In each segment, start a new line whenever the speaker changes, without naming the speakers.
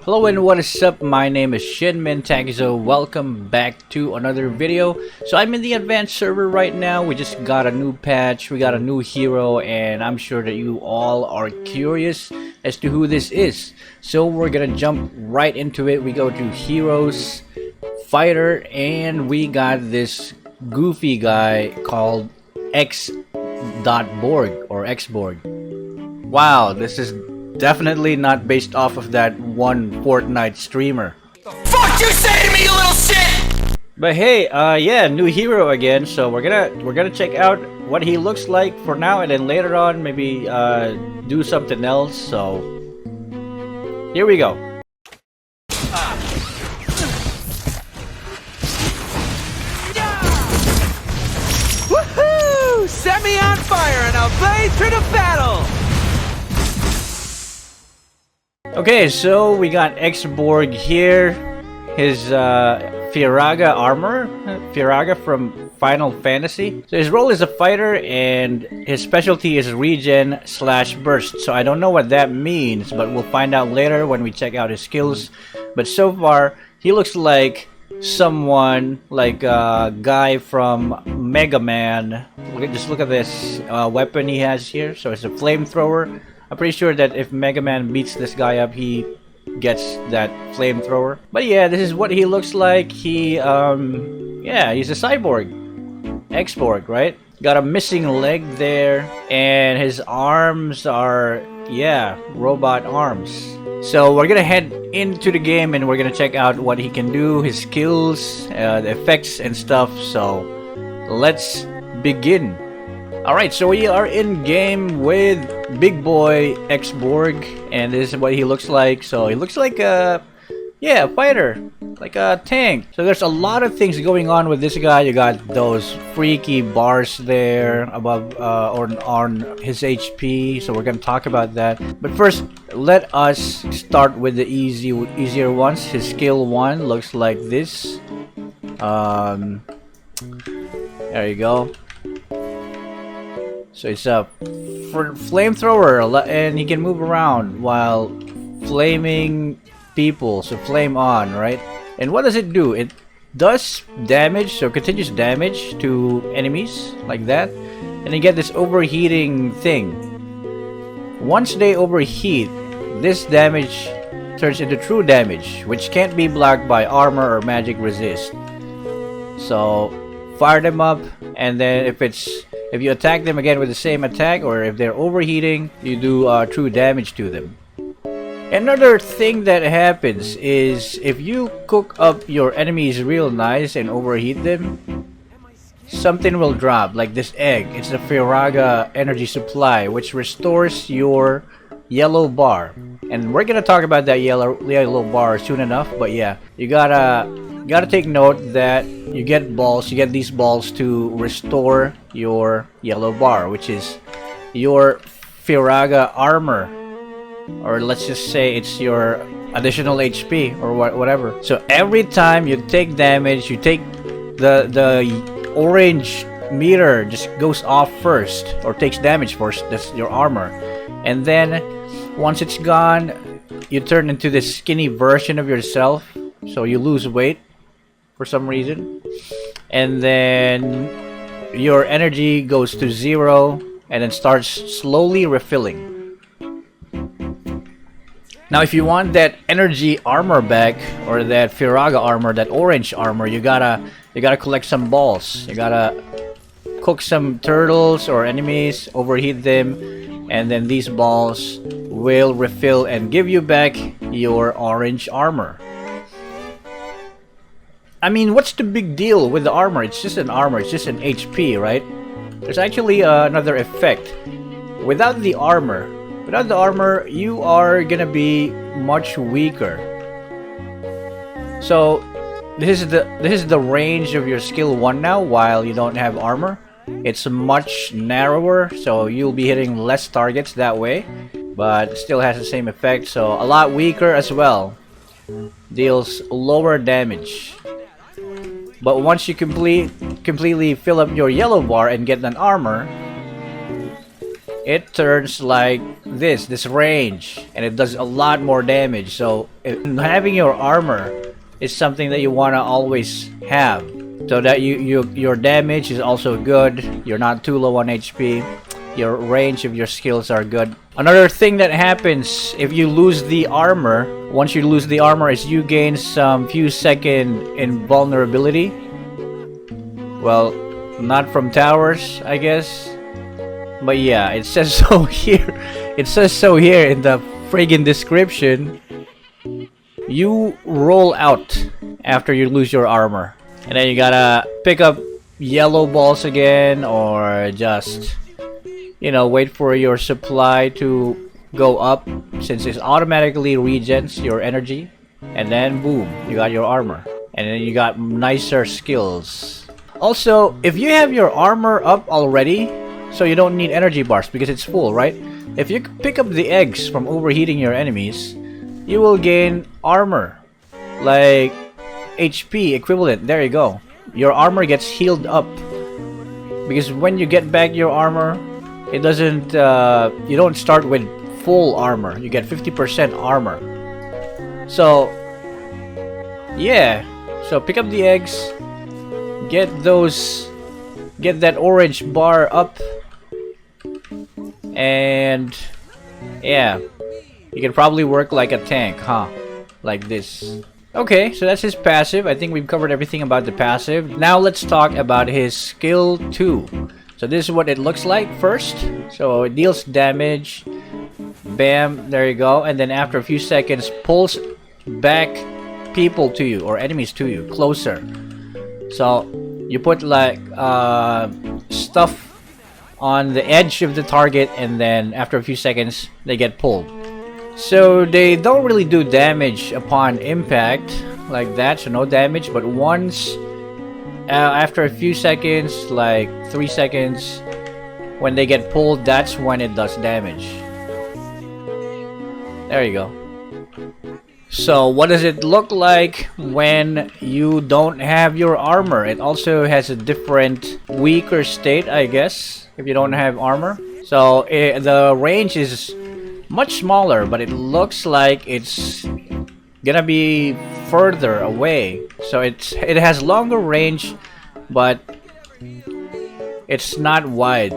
Hello and what is up? My name is Shinmin Takizo. Welcome back to another video. So I'm in the advanced server right now. We just got a new patch, we got a new hero, and I'm sure that you all are curious as to who this is. So we're gonna jump right into it. We go to Heroes, Fighter, and we got this goofy guy called X.Borg or X.Borg. Wow, this is definitely not based off of that one Fortnite streamer.
The fuck you say to me, you little shit!
But hey, yeah, new hero again. So we're gonna check out what he looks like for now, and then later on maybe do something else. So here we go.
Woohoo! Set me on fire and I'll blaze through the battle!
Okay, so we got X.Borg here. His Firaga armor, Firaga from Final Fantasy. So his role is a fighter, and his specialty is regen / burst. So I don't know what that means, but we'll find out later when we check out his skills. But so far, he looks like someone like a guy from Mega Man. Just look at this weapon he has here. So it's a flamethrower. I'm pretty sure that if Mega Man beats this guy up, he gets that flamethrower. But yeah, this is what he looks like. Yeah, he's a cyborg. X.Borg, right? Got a missing leg there, and his arms are, yeah, robot arms. So we're gonna head into the game and we're gonna check out what he can do, his skills, the effects and stuff. So let's begin. Alright, so we are in game with big boy X.Borg, and this is what he looks like. So he looks like a, yeah, a fighter, like a tank. So there's a lot of things going on with this guy. You got those freaky bars there above on his HP, so we're gonna talk about that. But first, let us start with the easier ones. His skill 1 looks like this. There you go. So it's a flamethrower, and he can move around while flaming people. So flame on, right? And what does it do? It does damage, so continuous damage to enemies like that. And you get this overheating thing. Once they overheat, this damage turns into true damage, which can't be blocked by armor or magic resist. So fire them up, and then if you attack them again with the same attack, or if they're overheating, you do true damage to them. Another thing that happens is if you cook up your enemies real nice and overheat them, something will drop, like this egg. It's the Firaga energy supply, which restores your yellow bar. And we're gonna talk about that yellow bar soon enough. But yeah, you gotta take note that you get these balls to restore your yellow bar, which is your Firaga armor, or let's just say it's your additional HP or whatever. So every time you take damage, you take the orange meter just goes off first, or takes damage first. That's your armor. And then once it's gone, you turn into this skinny version of yourself, so you lose weight for some reason, and then your energy goes to 0 and then starts slowly refilling. Now if you want that energy armor back, or that Firaga armor, that orange armor, you gotta collect some balls. You gotta cook some turtles or enemies, overheat them, and then these balls will refill and give you back your orange armor. I mean, what's the big deal with the armor? It's just an armor, it's just an HP, right? There's actually another effect. Without the armor, you are gonna be much weaker. So this is the range of your skill 1 now, while you don't have armor. It's much narrower, so you'll be hitting less targets that way, but it still has the same effect, so a lot weaker as well. Deals lower damage. But once you completely fill up your yellow bar and get an armor, it turns like this range, and it does a lot more damage. So having your armor is something that you want to always have, so that your damage is also good, you're not too low on HP, your range of your skills are good. Another thing that happens if you lose the armor, once you lose the armor, is you gain some few second invulnerability. Well, not from towers, I guess, but yeah, it says so here. It says so here in the friggin' description. You roll out after you lose your armor, and then you gotta pick up yellow balls again, or just, you know, wait for your supply to go up, since it automatically regens your energy, and then boom, you got your armor, and then you got nicer skills. Also, if you have your armor up already, so you don't need energy bars because it's full, right? If you pick up the eggs from overheating your enemies, you will gain armor, like HP equivalent. There you go. Your armor gets healed up, because when you get back your armor, it doesn't, you don't start with full armor. You get 50% armor. So yeah, so pick up the eggs, get that orange bar up, and yeah, you can probably work like a tank, huh? Like this. Okay, so that's his passive. I think we've covered everything about the passive. Now let's talk about his skill 2. So this is what it looks like first. So it deals damage. Bam, there you go. And then after a few seconds, pulls back people to you, or enemies to you, closer. So you put like stuff on the edge of the target, and then after a few seconds they get pulled. So they don't really do damage upon impact like that, so no damage, but once after a few seconds, like 3 seconds, when they get pulled, that's when it does damage. There you go. So what does it look like when you don't have your armor? It also has a different weaker state, I guess, if you don't have armor. So the range is much smaller, but it looks like it's gonna be further away. So it has longer range, but it's not wide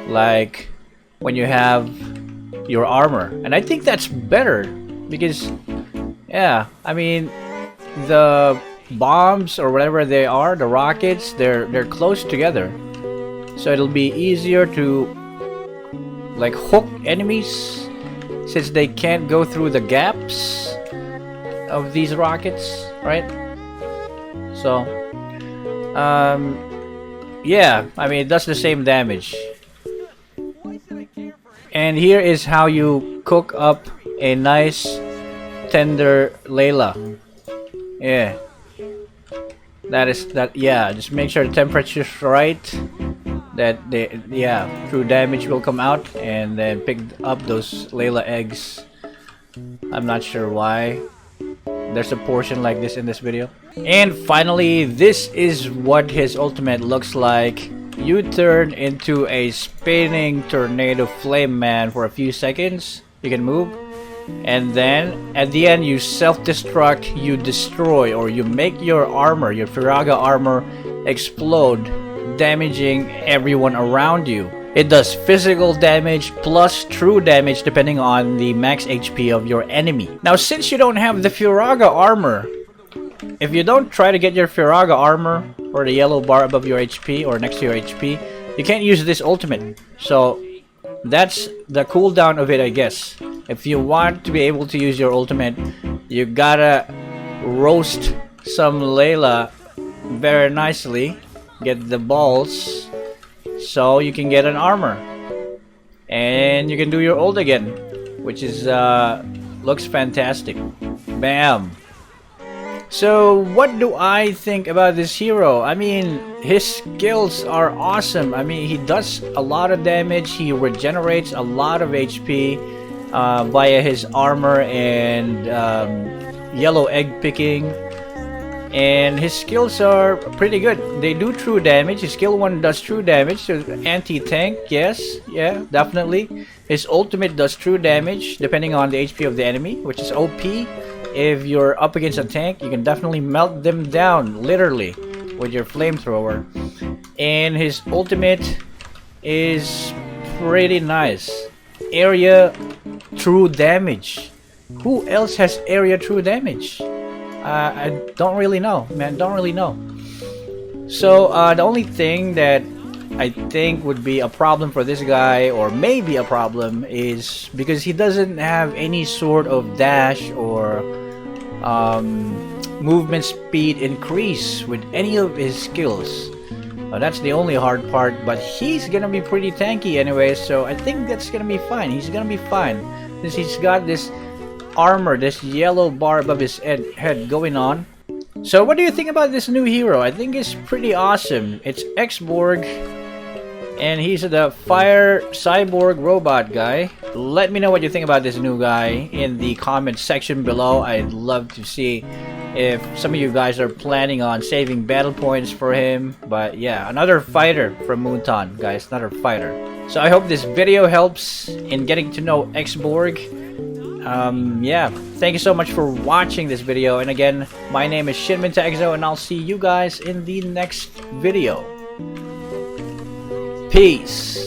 like when you have your armor. And I think that's better, because yeah, I mean, the bombs or whatever they are, the rockets, they're close together, so it'll be easier to like hook enemies, since they can't go through the gaps of these rockets, right? So yeah, I mean, it does the same damage. And here is how you cook up a nice tender Layla. Yeah, yeah, just make sure the temperature's right, that true damage will come out, and then pick up those Layla eggs. I'm not sure why there's a portion like this in this video. And finally, this is what his ultimate looks like. You turn into a spinning tornado flame man for a few seconds. You can move, and then at the end you self-destruct, you destroy, or you make your armor, your Firaga armor, explode, damaging everyone around you. It does physical damage plus true damage depending on the max HP of your enemy. Now, since you don't have the Firaga armor, if you don't try to get your Firaga armor, or the yellow bar above your HP or next to your HP, you can't use this ultimate. So that's the cooldown of it, I guess. If you want to be able to use your ultimate, you gotta roast some Layla very nicely, get the balls, so you can get an armor, and you can do your ult again, which is looks fantastic. Bam. So what do I think about this hero? I mean, his skills are awesome. I mean, he does a lot of damage, he regenerates a lot of HP via his armor and yellow egg picking, and his skills are pretty good. They do true damage. His skill 1 does true damage, so anti-tank, yes, yeah, definitely. His ultimate does true damage depending on the HP of the enemy, which is OP. If you're up against a tank, you can definitely melt them down, literally, with your flamethrower. And his ultimate is pretty nice. Area true damage. Who else has area true damage? I don't really know, man. Don't really know. So the only thing that I think would be a problem for this guy, or maybe a problem, is because he doesn't have any sort of dash or movement speed increase with any of his skills. That's the only hard part, but he's gonna be pretty tanky anyway, so I think that's gonna be fine. He's gonna be fine since he's got this armor, this yellow bar above his head going on. So what do you think about this new hero? I think it's pretty awesome. It's X.Borg, and he's the fire cyborg robot guy. Let me know what you think about this new guy in the comment section below. I'd love to see if some of you guys are planning on saving battle points for him. But yeah, another fighter from Moonton, guys, another fighter. So I hope this video helps in getting to know X.Borg. Yeah, thank you so much for watching this video, and again, my name is ShinminTaxo, and I'll see you guys in the next video. Peace.